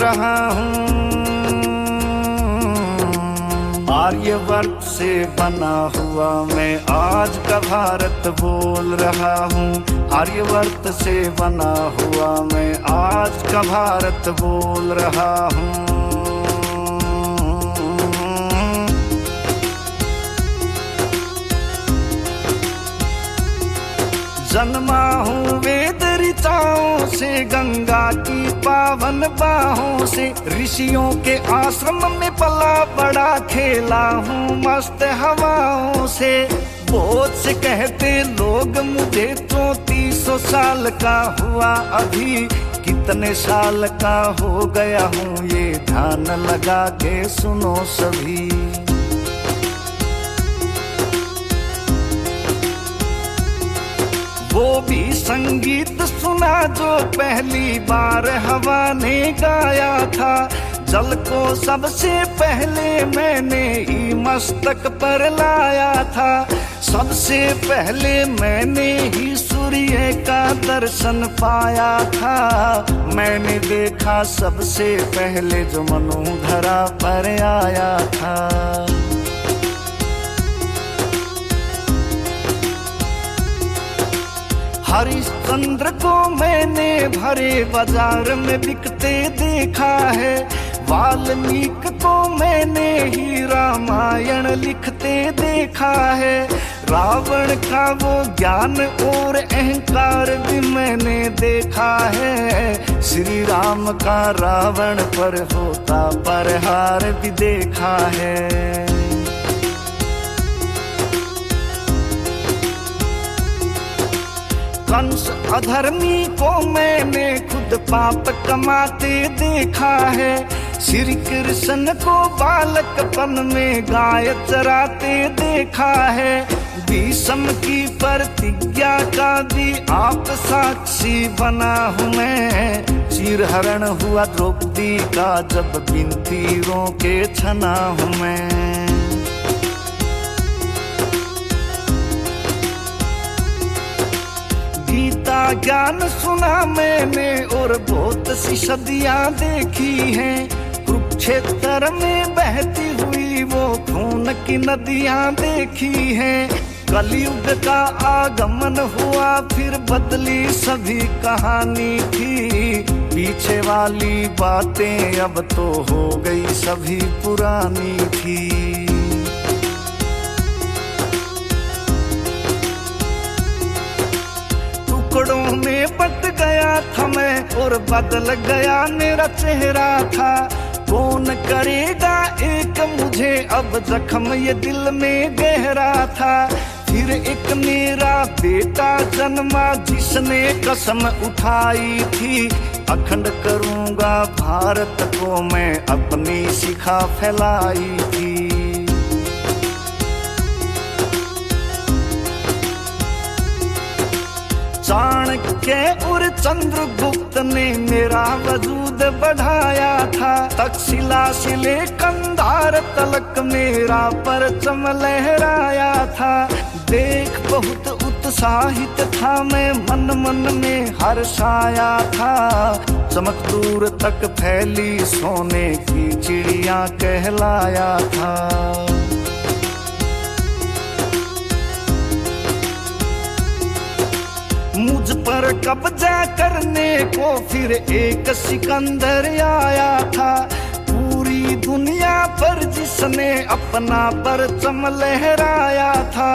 रहा हूँ। आर्यवर्त से बना हुआ मैं आज का भारत बोल रहा हूँ। आर्यवर्त से बना हुआ मैं आज का भारत बोल रहा हूँ। जन्मा हूँ वेद ऋचाओं से, गंगा की पावन बाहों से। ऋषियों के आश्रम में पला बड़ा, खेला हूँ मस्त हवाओं से। बहुत से कहते लोग मुझे 3400 साल का हुआ अभी, कितने साल का हो गया हूँ ये ध्यान लगा के सुनो सभी। वो भी संगीत सुना जो पहली बार हवा ने गाया था। जल को सबसे पहले मैंने ही मस्तक पर लाया था। सबसे पहले मैंने ही सूर्य का दर्शन पाया था। मैंने देखा सबसे पहले जो मनु धरा पर आया था। हरिश्चंद्र को मैंने भरे बाजार में बिकते देखा है। वाल्मीकि को मैंने ही रामायण लिखते देखा है। रावण का वो ज्ञान और अहंकार भी मैंने देखा है। श्री राम का रावण पर होता प्रहार भी देखा है। कंस अधर्मी को मैंने खुद पाप कमाते देखा है। श्री कृष्ण को बालकपन में गाय चराते देखा है। भीष्म की प्रतिज्ञा का भी आप साक्षी बना हूँ मैं। चीरहरण हुआ द्रौपदी का जब बिन तीरों के छना हूँ मैं। गीता ज्ञान सुना मैंने और बहुत सी सदियां देखी हैं। कुरुक्षेत्र में बहती हुई वो खून की नदियां देखी हैं। कलयुग का आगमन हुआ फिर बदली सभी कहानी थी। पीछे वाली बातें अब तो हो गई सभी पुरानी थी। टुकड़ों में बट गया था मैं और बदल गया मेरा चेहरा था। कौन करेगा एक मुझे अब जख्म ये दिल में गहरा था। फिर एक मेरा बेटा जन्मा जिसने कसम उठाई थी। अखंड करूंगा भारत को मैं अपनी शिखा फैलाई थी। चाणक्य और चंद्रगुप्त ने मेरा वजूद बढ़ाया था। तक्षशिला से ले कंधार तलक मेरा परचम लहराया था। देख बहुत उत्साहित था मैं, मन मन में हर्षाया था। चमक दूर तक फैली सोने की चिड़िया कहलाया था। मुझ पर कब्जा करने को फिर एक सिकंदर आया था। पूरी दुनिया पर जिसने अपना परचम लहराया था।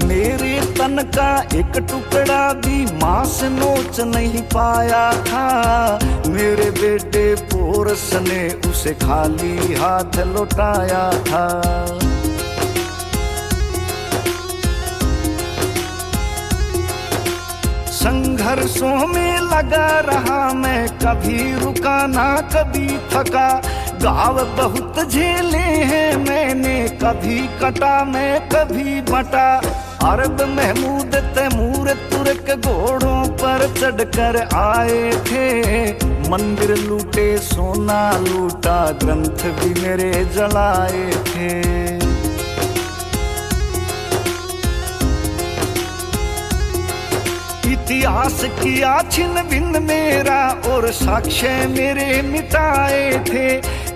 मेरे तन का एक टुकड़ा भी मांस नोच नहीं पाया था। मेरे बेटे पोरस ने उसे खाली हाथ लौटाया था। संघर्षों में लगा रहा मैं, कभी रुका ना कभी थका। गाँव बहुत झेले हैं मैंने, कभी कटा मैं कभी बटा। अरब महमूद तैमूर तुर्क घोड़ों पर चढ़कर आए थे। मंदिर लूटे सोना लूटा, ग्रंथ भी मेरे जलाए थे। इतिहास किया छिन भिन्न मेरा और साक्ष्य मेरे मिटाए थे।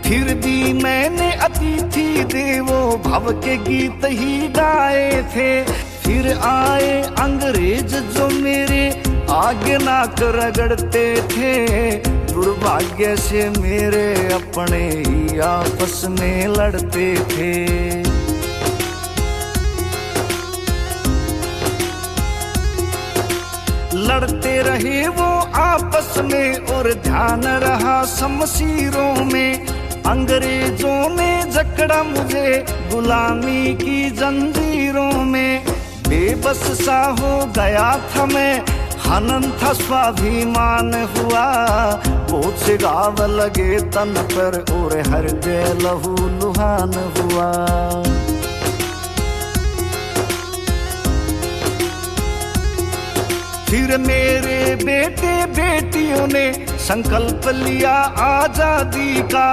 फिर भी मैंने अतिथि देवो भव के गीत ही गाए थे। फिर आए अंग्रेज जो मेरे आगे नाक रगड़ते थे। दुर्भाग्य से मेरे अपने ही आपस में लड़ते थे। लड़ते रहे वो आपस में और ध्यान रहा शमशीरों में। अंग्रेजों ने जकड़ा मुझे गुलामी की जंजीरों में। बेबस सा हो गया था मैं, हनन था स्वाभिमान हुआ। बहुत से घाव लगे तन पर और हृदय लहू लुहान हुआ। फिर मेरे बेटे बेटियों ने संकल्प लिया आजादी का।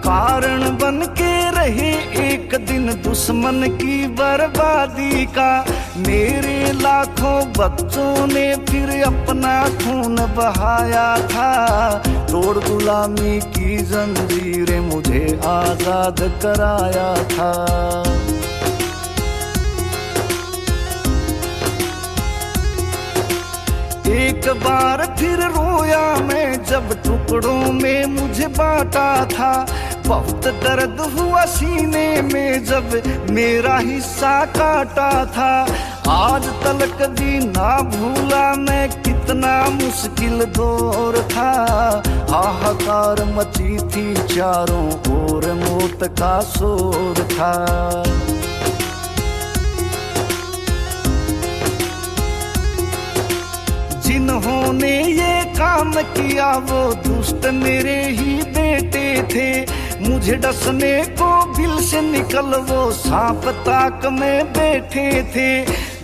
कारण बन के रहे एक दिन दुश्मन की बर्बादी का। मेरे लाखों बच्चों ने फिर अपना खून बहाया था। तोड़ गुलामी की जंजीरें मुझे आजाद कराया था। एक बार फिर रोया मैं जब टुकड़ों में मुझे बांटा था। बहुत दर्द हुआ सीने में जब मेरा हिस्सा काटा था। आज तलक भी ना भूला मैं कितना मुश्किल दौर था। हाहाकार मची थी चारों ओर, मौत का शोर था। जिन्होंने ये काम किया वो दुष्ट मेरे ही बेटे थे। मुझे डसने को बिल से निकल वो सांप ताक में बैठे थे।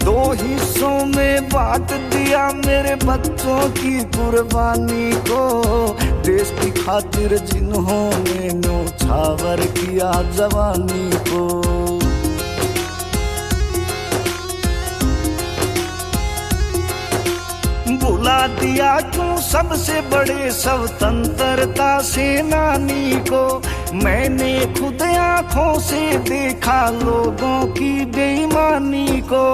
दो हिस्सों में बांट दिया मेरे बच्चों की कुर्बानी को। देश की खातिर जिन्होंने न्योछावर किया जवानी को। बुला दिया क्यों सबसे बड़े स्वतंत्रता सेनानी को। मैंने खुद आंखों से देखा लोगों की बेईमानी को।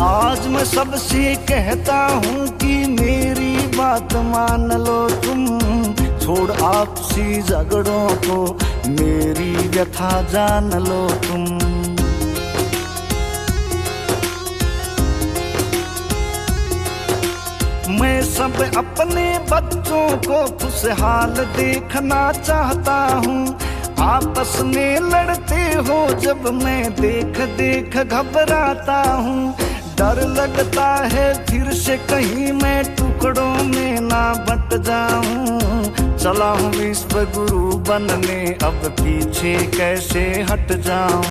आज मैं सबसे कहता हूँ कि मेरी बात मान लो तुम। छोड़ आपसी झगड़ों को, मेरी व्यथा जान लो तुम। मैं सब अपने बच्चों को खुशहाल देखना चाहता हूँ। आपस में लड़ते हो जब मैं देख देख घबराता हूँ। डर लगता है फिर से कहीं मैं टुकड़ों में ना बट जाऊं। चला हूँ विश्व गुरु बनने, अब पीछे कैसे हट जाऊं।